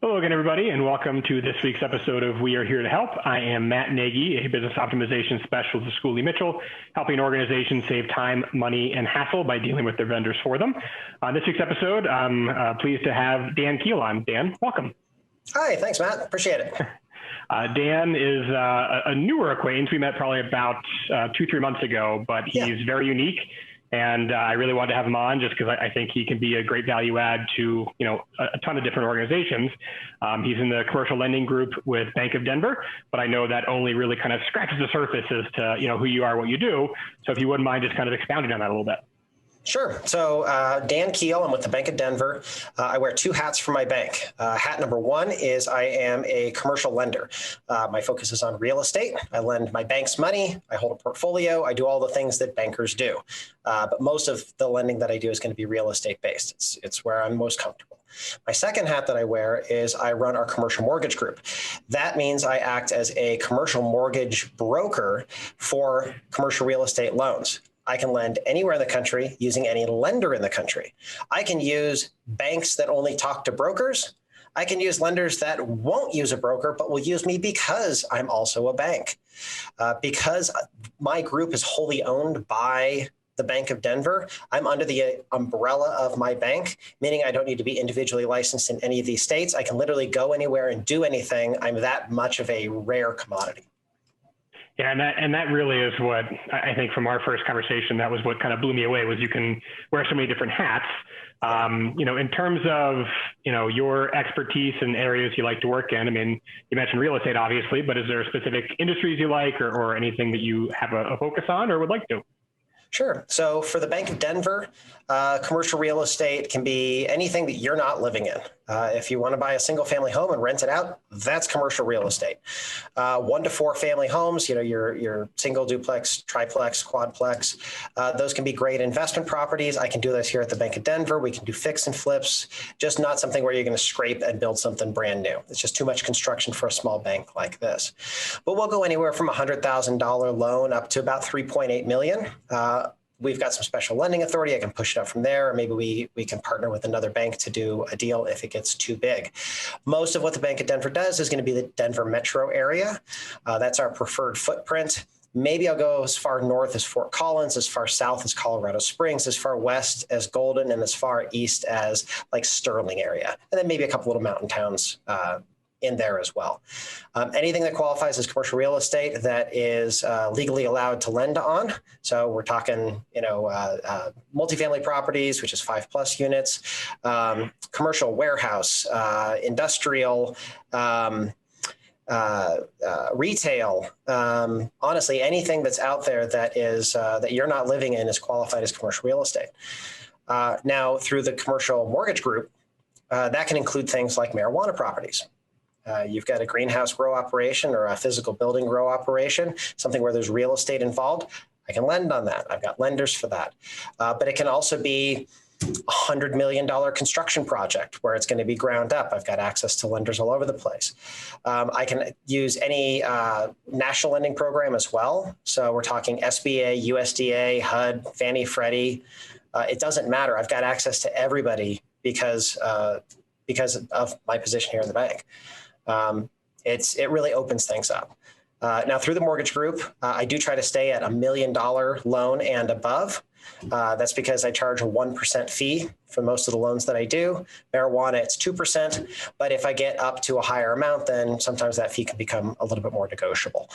Hello again, everybody, and welcome to this week's episode of We Are Here to Help. I am Matt Nagy, a business optimization specialist at Schooley Mitchell, helping organizations save time, money, and hassle by dealing with their vendors for them. On this week's episode, I'm pleased to have Dan Kiel on. Dan, welcome. Hi, thanks, Matt. Appreciate it. Dan is a newer acquaintance. We met probably about 2-3 months ago, but he's very unique. And I really wanted to have him on just because I think he can be a great value add to, a ton of different organizations. He's in the commercial lending group with Bank of Denver, but I know that only really kind of scratches the surface as to, who you are, what you do. So if you wouldn't mind just kind of expounding on that a little bit. Sure. So Dan Kiel, I'm with the Bank of Denver. I wear two hats for my bank. Hat number one is I am a commercial lender. My focus is on real estate. I lend my bank's money. I hold a portfolio. I do all the things that bankers do. But most of the lending that I do is going to be real estate based. It's where I'm most comfortable. My second hat that I wear is I run our commercial mortgage group. That means I act as a commercial mortgage broker for commercial real estate loans. I can lend anywhere in the country using any lender in the country. I can use banks that only talk to brokers. I can use lenders that won't use a broker, but will use me because I'm also a bank. Because my group is wholly owned by the Bank of Denver, I'm under the umbrella of my bank, meaning I don't need to be individually licensed in any of these states. I can literally go anywhere and do anything. I'm that much of a rare commodity. Yeah, and that really is what I think from our first conversation, that was what kind of blew me away, was you can wear so many different hats. In terms of, your expertise in areas you like to work in. I mean, you mentioned real estate, obviously, but is there specific industries you like or anything that you have a focus on or would like to? Sure. So for the Bank of Denver, commercial real estate can be anything that you're not living in. If you want to buy a single family home and rent it out, that's commercial real estate. 1 to 4 family homes, your single, duplex, triplex, quadplex, those can be great investment properties. I can do this here at the Bank of Denver. We can do fix and flips, just not something where you're going to scrape and build something brand new. It's just too much construction for a small bank like this. But we'll go anywhere from $100,000 loan up to about $3.8 million. We've got some special lending authority. I can push it up from there, or maybe we can partner with another bank to do a deal if it gets too big. Most of what the Bank of Denver does is going to be the Denver metro area. That's our preferred footprint. Maybe I'll go as far north as Fort Collins, as far south as Colorado Springs, as far west as Golden, and as far east as like Sterling area. And then maybe a couple little mountain towns in there as well. Anything that qualifies as commercial real estate that is legally allowed to lend on. So we're talking, multifamily properties, which is 5+ units, commercial warehouse, industrial, retail, honestly, anything that's out there that is that you're not living in is qualified as commercial real estate. Now, through the commercial mortgage group, that can include things like marijuana properties. You've got a greenhouse grow operation or a physical building grow operation, something where there's real estate involved. I can lend on that. I've got lenders for that. But it can also be $100 million construction project where it's going to be ground up. I've got access to lenders all over the place. I can use any national lending program as well. So we're talking SBA, USDA, HUD, Fannie, Freddie. It doesn't matter. I've got access to everybody because of my position here in the bank. It really opens things up. Now, through the mortgage group, I do try to stay at $1 million loan and above. That's because I charge a 1% fee for most of the loans that I do. Marijuana, it's 2%. But if I get up to a higher amount, then sometimes that fee can become a little bit more negotiable.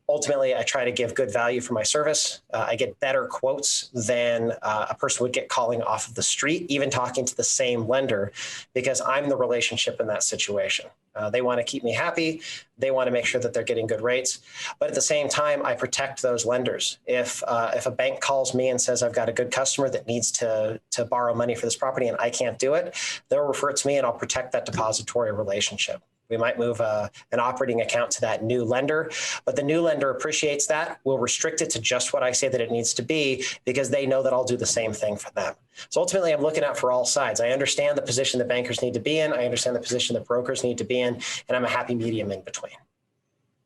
Ultimately, I try to give good value for my service. I get better quotes than a person would get calling off of the street, even talking to the same lender, because I'm the relationship in that situation. They want to keep me happy. They want to make sure that they're getting good rates. But at the same time, I protect those lenders. If a bank calls me and says, I've got a good customer that needs to borrow money for this property and I can't do it, they'll refer it to me and I'll protect that depository relationship. We might move an operating account to that new lender, but the new lender appreciates that. We'll restrict it to just what I say that it needs to be because they know that I'll do the same thing for them. So ultimately, I'm looking out for all sides. I understand the position that bankers need to be in. I understand the position that brokers need to be in, and I'm a happy medium in between.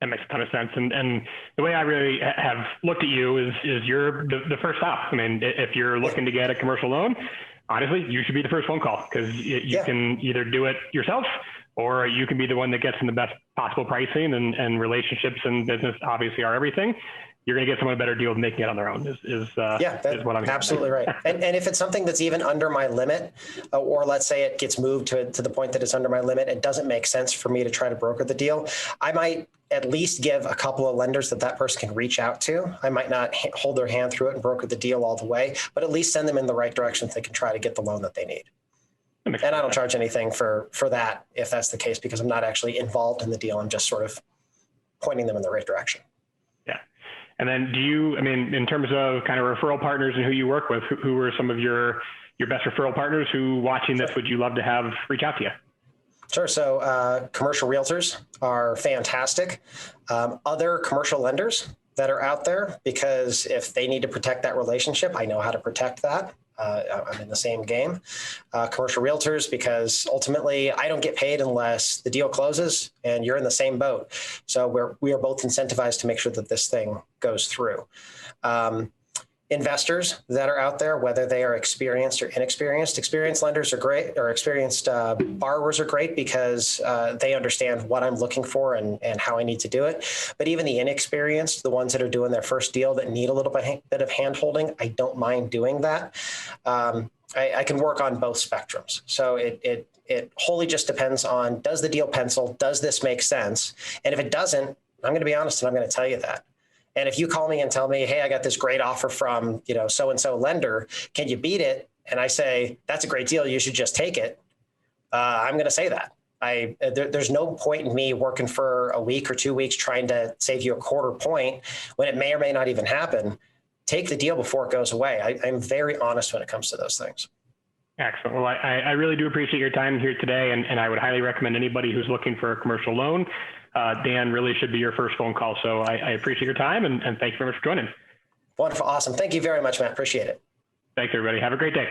That makes a ton of sense. And the way I really have looked at you is you're the first stop. I mean, if you're looking to get a commercial loan, honestly, you should be the first phone call, because you can either do it yourself, or you can be the one that gets in the best possible pricing, and relationships and business obviously are everything. You're going to get someone a better deal than making it on their own is what I'm absolutely right. And if it's something that's even under my limit, or let's say it gets moved to the point that it's under my limit, it doesn't make sense for me to try to broker the deal. I might at least give a couple of lenders that person can reach out to. I might not hold their hand through it and broker the deal all the way, but at least send them in the right direction so they can try to get the loan that they need. And I don't charge anything for that if that's the case, because I'm not actually involved in the deal. I'm just sort of pointing them in the right direction. Yeah. And then in terms of kind of referral partners and who you work with, who are some of your best referral partners who, watching this, would you love to have reach out to you? Sure. So commercial realtors are fantastic. Other commercial lenders that are out there, because if they need to protect that relationship, I know how to protect that. I'm in the same game. Commercial realtors, because ultimately I don't get paid unless the deal closes and you're in the same boat. So we are both incentivized to make sure that this thing goes through. Investors that are out there, whether they are experienced or inexperienced, experienced lenders are great, or experienced borrowers are great, because they understand what I'm looking for and how I need to do it. But even the inexperienced, the ones that are doing their first deal that need a little bit of hand holding, I don't mind doing that. I can work on both spectrums. So it wholly just depends on, does the deal pencil? Does this make sense? And if it doesn't, I'm going to be honest and I'm going to tell you that. And if you call me and tell me, hey, I got this great offer from, so-and-so lender, can you beat it? And I say, that's a great deal, you should just take it. I'm going to say that. There's no point in me working for a week or 2 weeks trying to save you a quarter point when it may or may not even happen. Take the deal before it goes away. I'm very honest when it comes to those things. Excellent. Well, I really do appreciate your time here today, and I would highly recommend anybody who's looking for a commercial loan, Dan really should be your first phone call. So I appreciate your time, and thank you very much for joining. Wonderful. Awesome. Thank you very much, Matt. Appreciate it. Thanks, everybody. Have a great day.